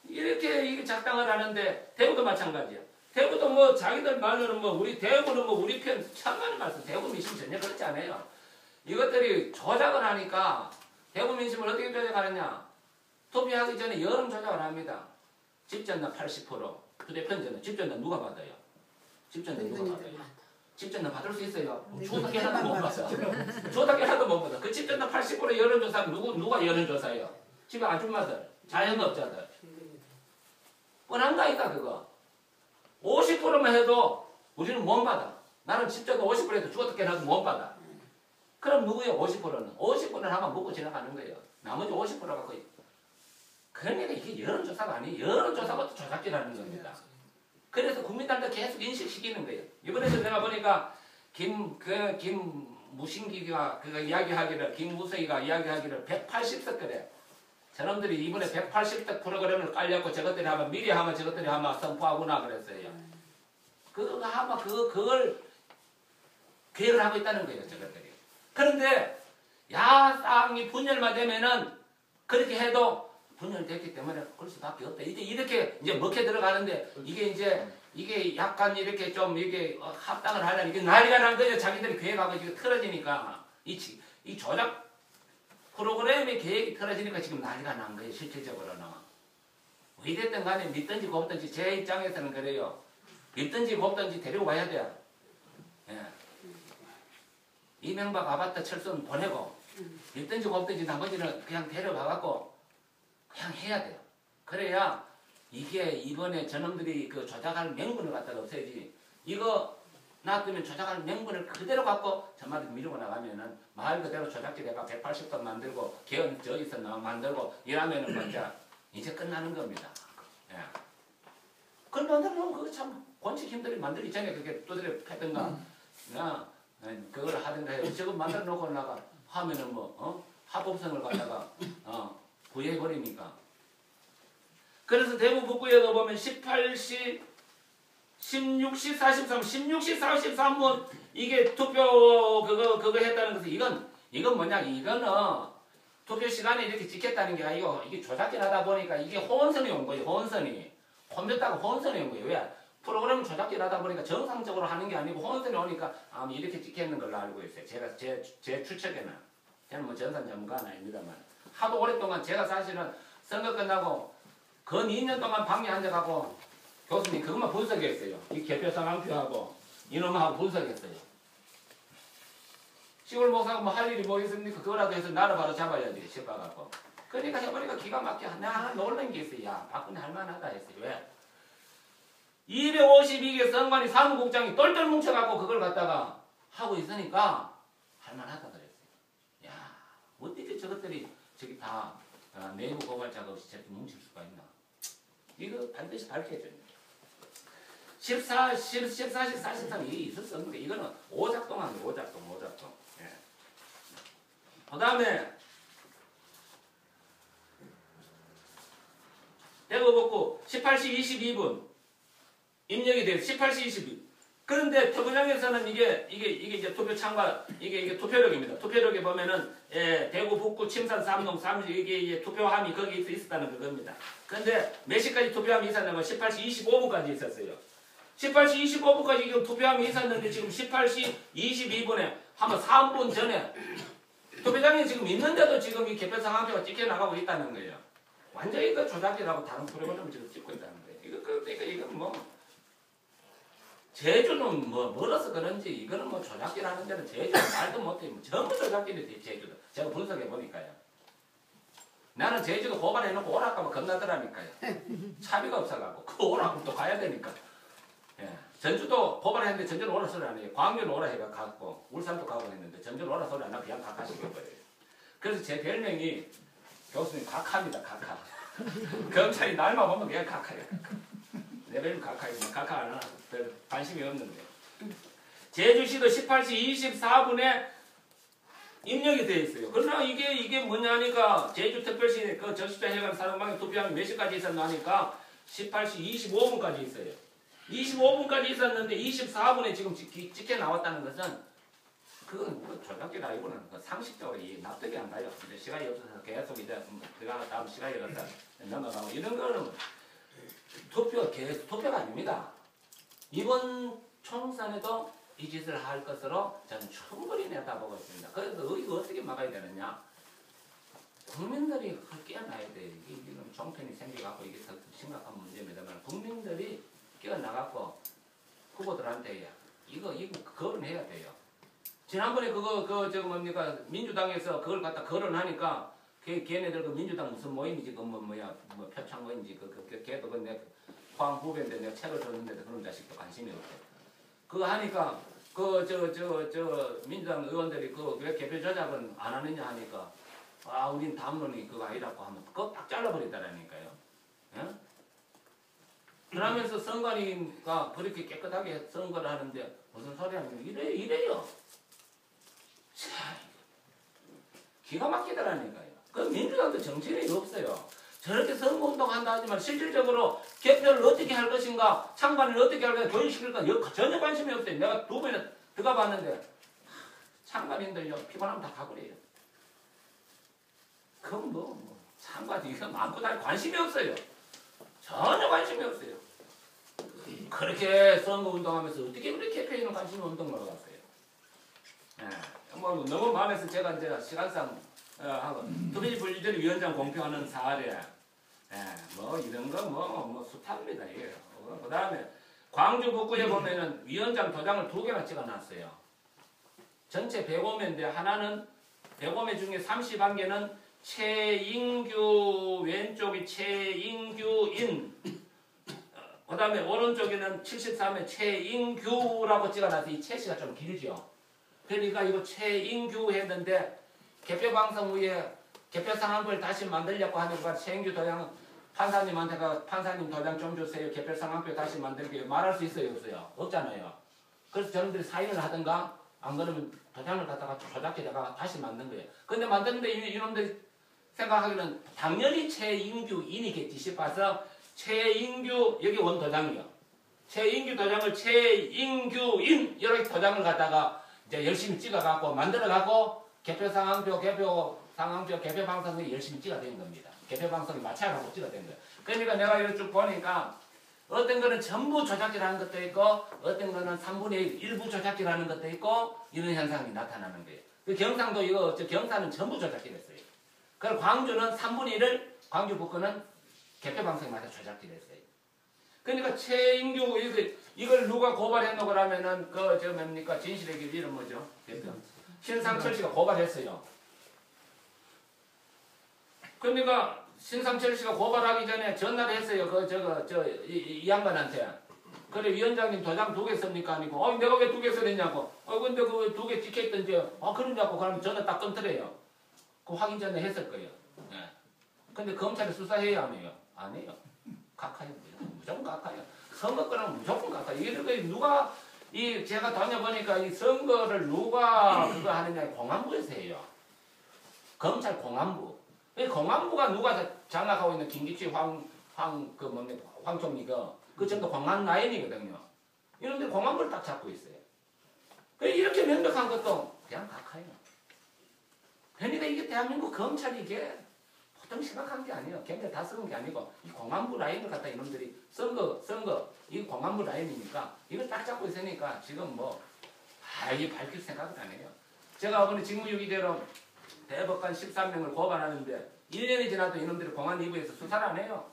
S1: 이렇게 이게 작당을 하는데, 대구도 마찬가지야. 대구도 뭐 자기들 말로는 뭐 우리 대구는 뭐 우리 편 천만의 말씀 대구 민심 전혀 그렇지 않아요. 이것들이 조작을 하니까 대구 민심을 어떻게 조작하느냐? 투표하기 전에 여론 조작을 합니다. 집전당 80%, 휴대폰 집전당 누가 받아요? 집전당 누가 받아요? 집전당 받을 수 있어요. 조작기 하나도 못 받아. 조작기 하나도 못 받아. 그 집전당 80% 여론조사 누가 여론조사예요? 집에 아줌마들, 자영업자들. 뻔한가니까 그거. 50%만 해도 우리는 못 받아. 나는 집전당 50% 해도 죽어도 깨나도 못 받아. 그럼 누구예요? 50%는? 50%는 한번 먹고 지나가는 거예요. 나머지 50% 갖고 그러니까 이게 여론조사가 아니에요. 여론조사부터 조작기라는 겁니다. 그래서 국민들한테 계속 인식시키는 거예요. 이번에도 내가 보니까 김무신기가 그거 이야기하기를, 김무성이가 이야기하기를 180석 그래. 저놈들이 이번에 180석 프로그램을 깔렸고 저것들이 아마 미리 하면 저것들이 아마 선포하구나 그랬어요. 그거 아마 그걸 계획을 하고 있다는 거예요, 저것들이. 그런데 야당이 분열만 되면은 그렇게 해도 분열됐기 때문에 그럴 수밖에 없다. 이제 이렇게 이제 먹혀 들어가는데 이게 약간 이렇게 좀 이게 합당을 하려면 이게 난리가 난 거죠. 자기들이 계획하고 지금 틀어지니까 이 조작 프로그램의 계획이 틀어지니까 지금 난리가 난 거예요. 실질적으로는. 왜 됐든 간에 믿든지 곱든지 제 입장에서는 그래요. 믿든지 곱든지 데리고 가야 돼요. 예. 이명박 아바타 철수는 보내고 믿든지 곱든지 나머지는 그냥 데려가갖고 그냥 해야 돼요. 그래야 이게 이번에 저놈들이 그 조작할 명분을 갖다가 없애지. 이거 놔두면 조작할 명분을 그대로 갖고 전마다 밀고 나가면은 말 그대로 조작지대가 180건 만들고 개헌 저기서 만들고 이러면은 먼저 이제 끝나는 겁니다. 예. 그걸 만들어 놓으면 그거 참 권칙 힘들이 만들기 전에 그게 두드려 패든가 그걸 하든가 해요. 저거 만들어 놓고 나가 하면은 뭐 합법성을 갖다가 부여해버리니까. 그래서 대구 북구에도 보면 18시, 16시 43, 16시 43분 이게 투표 그거 했다는 것은 이건 뭐냐? 이거는 투표 시간에 이렇게 찍혔다는 게 아니고 이게 조작질 하다 보니까 이게 혼선이 온 거예요. 혼선이. 컴퓨터가 혼선이 온 거예요. 왜? 프로그램 조작질 하다 보니까 정상적으로 하는 게 아니고 혼선이 오니까 이렇게 찍혔는 걸로 알고 있어요. 제가 제 추측에는. 저는 뭐 전산 전문가는 아닙니다만. 하도 오랫동안 제가 사실은 선거 끝나고 건 2년 동안 방에 앉아가고 교수님 그것만 분석했어요. 이 개표 상황표하고 이놈하고 분석했어요. 시골 목사가 뭐 할 일이 뭐 있습니까? 그거라도 해서 나를 바로 잡아야지 싶어갖고. 그러니까 해보니까 기가 막혀. 나 놀란 게 있어요. 야 박근혜 할만하다 했어요. 왜? 252개 선관위 사무국장이 똘똘 뭉쳐갖고 그걸 갖다가 하고 있으니까 할만하다 그랬어요. 야 어떻게 저것들이 저기 다 내부 고발자가 없이 저렇게 뭉칠 수가 있나. 이거 반드시 밝혀야 됩니다. 14시 43 이게 있을 수 없는 게 이거는 오작동 아니에요. 오작동. 예. 그 다음에 대구 북구 18시 22분 입력이 돼요. 18시 22분. 그런데 표구장에서는 이게 이제 투표 참가 이게 투표력입니다. 투표력에 보면은 대구 북구 침산 3동 3지 이게 투표함이 거기 있었다는 그겁니다. 그런데 몇 시까지 투표함이 있었냐면 18시 25분까지 있었어요. 18시 25분까지 지금 투표함이 있었는데 지금 18시 22분에 한번 3분 전에 투표장에 지금 있는데도 지금 이 개표 상황표가 찍혀 나가고 있다는 거예요. 완전히 그 조작이라고 다른 프로그램을 지금 찍고 있다는 거예요. 이건 뭐 제주는 뭐 멀어서 그런지 이거는 뭐 조작기라는 데는 제주는 말도 못해. 뭐 전부 조작기를 돼 제주도. 제가 분석해 보니까요. 나는 제주도 고발해놓고 오락가면 겁나더라니까요. 차비가 없어가고 그 오락을 또 가야 되니까. 예. 전주도 고발했는데 전주는 오라 소리 안 해요. 광주는 오라 해가 갔고 울산도 가고 했는데 전주는 오라 소리 안 하고 그냥 각하시켜버려요. 그래서 제 별명이 교수님 각하입니다. 각하. 검찰이 날만 보면 그냥 각하야. 내가 각하야. 각하 안 하나. 별 관심이 없는데. 제주시도 18시 24분에 입력이 되어 있어요. 그러나 이게 뭐냐니까 제주특별시 그 적십자회관 사령방에 투표하면 몇 시까지 있었나 하니까 18시 25분까지 있어요. 25분까지 있었는데 24분에 지금 찍혀 나왔다는 것은 그건 뭐 조작기라기보다는 상식적으로 납득이 안 가요. 이제 시간이 없어서 계속 이제 들어가 다음 시간에 갖다 넘어가고 이런 거는 투표가 아닙니다. 이번 총선에도 이 짓을 할 것으로 저는 충분히 내다보고 있습니다. 그래서 이거 어떻게 막아야 되느냐? 국민들이 깨어나야 돼. 이건 종편이 생겨갖고 이게 더 심각한 문제입니다만 국민들이 깨어나갖고 후보들한테 이거 거론해야 돼요. 지난번에 뭡니까 민주당에서 그걸 갖다 거론하니까 걔네들 그 민주당 무슨 모임이지 뭐 표창 모임이지 걔도 내 황 후배인데 내가 책을 줬는데도 그런 자식도 관심이 없대. 그거 하니까 민주당 의원들이 왜 개표 조작은 안 하느냐 하니까 우린 담론이 그거 아니라고 하면 그거 딱 잘라버리더라니까요. 예? 그러면서 선관위가 그렇게 깨끗하게 선거를 하는데 무슨 소리 하면 이래요. 참 기가 막히더라니까요. 그 민주당도 정신이 없어요. 저렇게 선거운동 한다 하지만 실질적으로 개표를 어떻게 할 것인가 창관을 어떻게 할 것인가 교육시킬까 전혀 관심이 없어요. 내가 2번이나 들어가 봤는데 창관인들요 피곤하면 다 가버려요. 그건 창관이 이거 많고 다 관심이 없어요. 전혀 관심이 없어요. 그렇게 선거운동하면서 어떻게 그렇게 개표에는 관심이 운동을 갔어요. 너무 마음에서 제가 이제 시간상 투표지 분리전 위원장 공표하는 사례 이런 거 숱합니다. 이게. 그 다음에 광주 북구에 보면은 위원장 도장을 2개나 찍어놨어요. 전체 105매인데 하나는 105매 중에 31개는 최인규 왼쪽이 최인규인 그 다음에 오른쪽에는 73회 최인규라고 찍어놨어요. 이 최씨가 좀 길죠. 그러니까 이거 최인규 했는데 개표 방송 후에 개표 상황표를 다시 만들려고 하니까 최인규 도장 판사님한테 판사님 도장 좀 주세요. 개표 상황표 다시 만들게요. 말할 수 있어요? 없어요? 없잖아요. 그래서 저놈들이 사인을 하든가 안 그러면 도장을 갖다가 조작해다가 다시 만든 거예요. 근데 만드는데 이놈들이 생각하기는 당연히 최인규인이겠지 싶어서 최인규 여기 원 도장이요. 최인규 도장을 최인규인 이렇게 도장을 갖다가 이제 열심히 찍어갖고 만들어갖고 개표 상황표, 개표 방송에 열심히 찍어댄 겁니다. 개표 방송에 마찰하고 찍어댄 거예요. 그러니까 내가 이걸 쭉 보니까 어떤 거는 전부 조작기라는 것도 있고 어떤 거는 3분의 1 일부 조작기라는 것도 있고 이런 현상이 나타나는 거예요. 그 경상도 경사는 전부 조작기랬어요. 그리고 광주는 3분의 1을 광주 북구는 개표 방송에 맞춰 조작기랬어요. 그러니까 최인규 이걸 누가 고발했노 그러면은 뭡니까 진실의 길 이름 뭐죠? 대표 신상철 씨가 고발했어요. 그러니까 신상철 씨가 고발하기 전에 전화를 했어요. 이 양반한테. 그래 위원장님 도장 2개 씁니까? 아니고 내가 왜 2개 써냈냐고. 근데 그 2개 찍혔던지 그러냐고 그러면 전화 딱 끊더래요. 그 확인 전에 했을 거예요. 예. 근데 검찰이 수사해야 안 해요? 안 해요. 각하요. 무조건 각하요. 선거 거는 무조건 각하요. 이게 누가 제가 다녀보니까 이 선거를 누가 그거 하느냐 공안부에서 해요. 검찰 공안부. 이 공안부가 누가 장악하고 있는 김기춘 황 총리 그 정도 공안 라인이거든요. 이런데 공안부를 딱 잡고 있어요. 이렇게 명백한 것도 그냥 각하요. 그러니까 이게 대한민국 검찰이 이게 보통 심각한 게 아니에요. 굉장히 다 쓰는 게 아니고 이 공안부 라인을 갖다 이놈들이 선거 이 공안부 라인이니까 이걸 딱 잡고 있으니까 지금 이게 밝힐 생각은 안 해요. 제가 이번에 직무유기죄로 대법관 13명을 고발하는데 1년이 지나도 이놈들이 공안 2부에서 수사를 안 해요.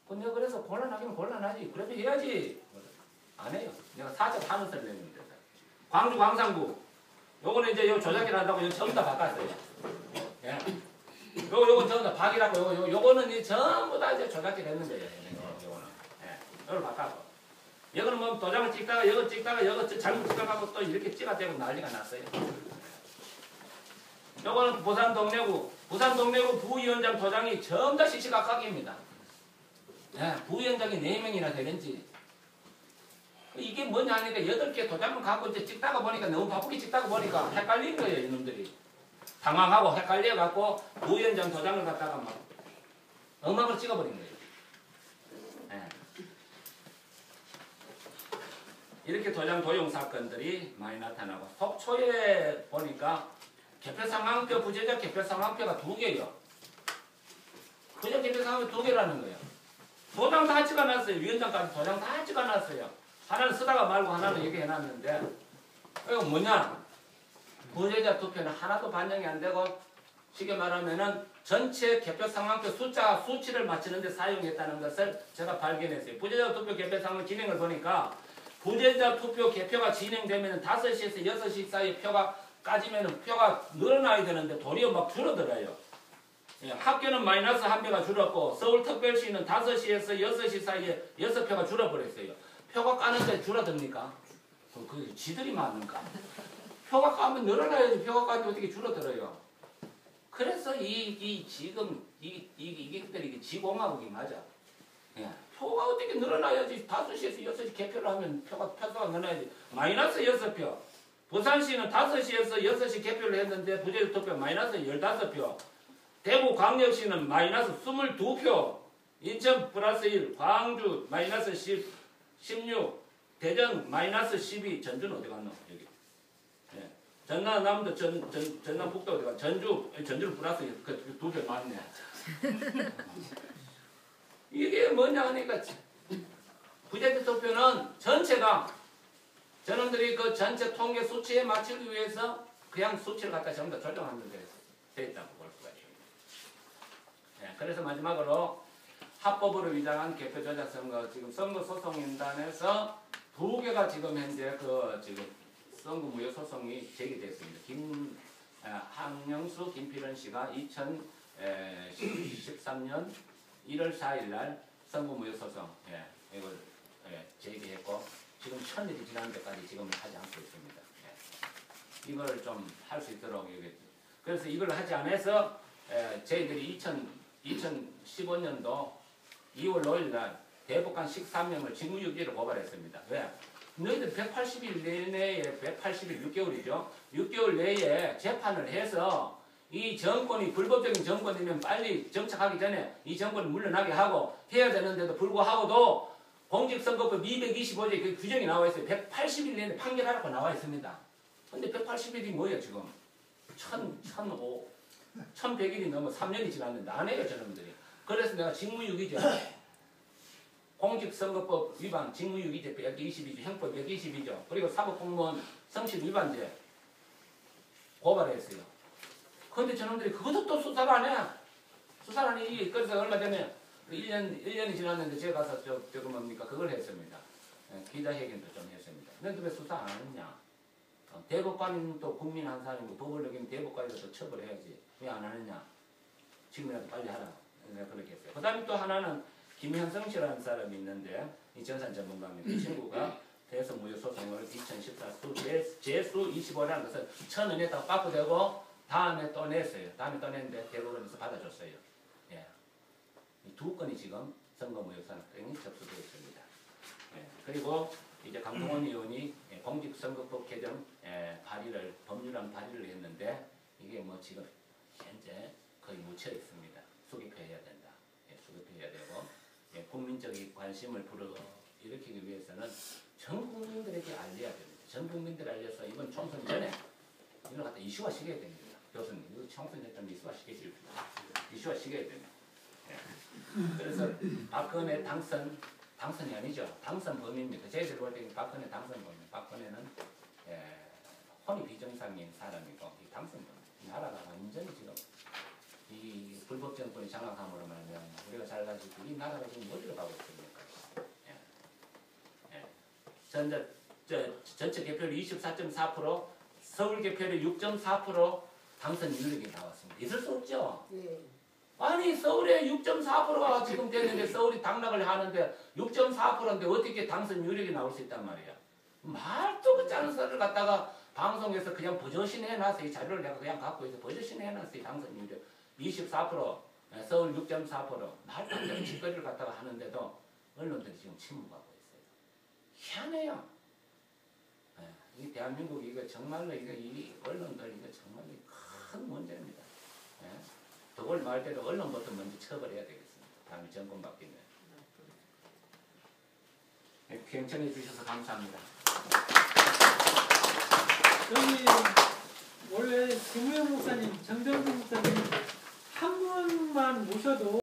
S1: 근데 그래서 곤란하기는 곤란하지. 그래도 해야지. 안 해요. 내가 4차 탄원서를 냈는데 광주 광산구 요거는 이제 요 조작을 한다고 요 전부 다 바꿨어요. 예. 요건 전부 다 박이라고 요거는 전부 다 이제 조작을 했는 거예요. 요거는. 예. 요걸 바꿨고. 이거는 도장을 찍다가 이거 찍다가 이거 잘못 찍어가고 또 이렇게 찍어대고 난리가 났어요. 요거는 부산 동래구. 부산 동래구 부위원장 도장이 전부 다 시시각각입니다. 예, 부위원장이 4명이나 되는지. 이게 뭐냐 하니까 8개 도장을 갖고 이제 찍다가 보니까 너무 바쁘게 찍다가 보니까 헷갈린 거예요, 이놈들이. 당황하고 헷갈려갖고 부위원장 도장을 갖다가 막 엉망으로 찍어버린 거예요. 예. 이렇게 도장 도용 사건들이 많이 나타나고 속초에 보니까 개표상황표, 부재자 개표상황표가 2개요. 부재자 개표상황표 2개라는 거예요. 도장 다 찍어놨어요. 위원장까지 도장 다 찍어놨어요. 하나는 쓰다가 말고 하나는 여기 해놨는데 이거 뭐냐? 부재자 투표는 하나도 반영이 안 되고 쉽게 말하면은 전체 개표 상황표 숫자 수치를 맞추는 데 사용했다는 것을 제가 발견했어요. 부재자 투표 개표 상황 진행을 보니까 부재자 투표 개표가 진행되면 5시에서 6시 사이에 표가 까지면 표가 늘어나야 되는데 도리어 막 줄어들어요. 예, 학교는 마이너스 1배가 줄었고 서울특별시는 5시에서 6시 사이에 6표가 줄어버렸어요. 표가 까는데 줄어듭니까? 그 지들이 많은가? 표가 까면 늘어나야지 표가 까는데 어떻게 줄어들어요? 그래서 지금 이게 지공화국이 맞아. 예, 표가 어떻게 늘어나야지 5시에서 6시 개표를 하면 표가 늘어나야지. 마이너스 6표. 부산시는 5시에서 6시 개표를 했는데 부재자 투표 마이너스 15표. 대구광역시는 마이너스 22표. 인천 플러스 1, 광주 마이너스 16, 대전 마이너스 12, 전주는 어디 갔노? 여기. 예. 전남도 전남북도 어디 갔노? 전주는 플러스 1, 그 2표 맞네. 이게 뭐냐 하니까 부재자 투표는 전체가 저놈들이 그 전체 통계 수치에 맞추기 위해서 그냥 수치를 갖다 전부 다 조정하는 데 돼 있다고 볼 수가 있습니다. 예. 그래서 마지막으로 합법으로 위장한 개표 조작 선거 지금 선거 소송인단에서 2개가 지금 현재 지금 선거 무효 소송이 제기됐습니다. 한영수 김필원 씨가 2013년 1월 4일 날 선거 무효 소송 이걸 제기했고 지금 1000일이 지난 데까지 지금 하지 않고 있습니다. 이걸 좀 할 수 있도록 그래서 이걸 하지 않아서 저희들이 2015년도 2월 5일 날 대법관 13명을 직무유기로 고발했습니다. 왜? 너희들 180일 내에 180일 6개월이죠. 6개월 내에 재판을 해서 이 정권이 불법적인 정권이면 빨리 정착하기 전에 이 정권을 물러나게 하고 해야 되는데도 불구하고도 공직선거법 225조에 그 규정이 나와 있어요. 180일 내에 판결하라고 나와 있습니다. 근데 180일이 뭐예요 지금? 1100일이 넘어 3년이 지났는데 안 해요 저놈들이. 그래서 내가 직무유기죠. 공직선거법 위반 직무유기죄 122조 형법 122조 그리고 사법공무원 성실 위반죄 고발했어요. 그런데 저놈들이 그것도 또 수사를 안 해. 수사를 안 해. 그래서 얼마 전에 1년이 지났는데 제가 가서 저거 뭡니까 그걸 했습니다. 기자회견도 좀 했습니다. 그런데 왜 수사 안 하느냐. 대법관은 또 국민 한 사람이고 법을 어기면 대법관에서 처벌해야지. 왜 안 하느냐. 지금이라도 빨리 하라. 내가 그렇게 했어요. 그 다음에 또 하나는 김현성 씨라는 사람이 있는데 이 전산 전문가입니다. 이 친구가 대선 무효 소송을 2014 제수 25라는 것을 1000원에다가 바꾸되고 다음에 또 냈어요. 다음에 또 냈는데 대법원에서 받아줬어요. 예. 이 2건이 지금 선거 무효 소송이 접수되어 있습니다. 예. 그리고 이제 강동원 의원이 공직선거법 개정 법률안 발의를 했는데 이게 뭐 지금 현재 거의 묻혀 있습니다. 수립해야 된다. 수립해야 되고 국민적인 관심을 불어일으키기 위해서는 전 국민들에게 알려야 됩니다. 전 국민들 알려서 이번 총선 전에 이걸 갖다 이슈화 시켜야 됩니다. 교수님, 이거 총선 전에 이슈화 시켜야 됩니다. 그래서 박근혜 당선이 아니죠. 당선 범위입니다. 저희들 볼 때는 박근혜 당선 범위. 박근혜는 혼이 비정상인 사람이고 이 당선 범위. 이 나라가 완전히 지금 이 불법 정권이 장악함으로 말하면 우리가 잘 가지고 이 나라가 지금 어디로 가고 있습니까? 전체 개표율 24.4%, 서울 개표율 6.4% 당선 인력이 나왔습니다. 있을 수 없죠? 네. 아니 서울에 6.4%가 지금 되는데 서울이 당락을 하는데 6.4%인데 어떻게 당선 유력이 나올 수 있단 말이야. 말도 그 짜는 소리를 갖다가 방송에서 그냥 버젓이 해놨어. 이 자료를 내가 그냥 갖고 있어. 버젓이 해놨어. 이 당선인들 24%, 서울 6.4%, 말도 안 되는 짓거리를 갖다가 하는데도 언론들이 지금 침묵하고 있어요. 희한해요. 이 대한민국 이거 정말로 이 언론들 이거 정말로 큰 문제입니다. 더울 말대로 언론부터 먼저 처벌해야 되겠습니다. 다음에 정권 바뀌면. 경청해 주셔서 감사합니다.
S2: 여기 원래 김우영 목사님, 정정근 목사님 한 분만 모셔도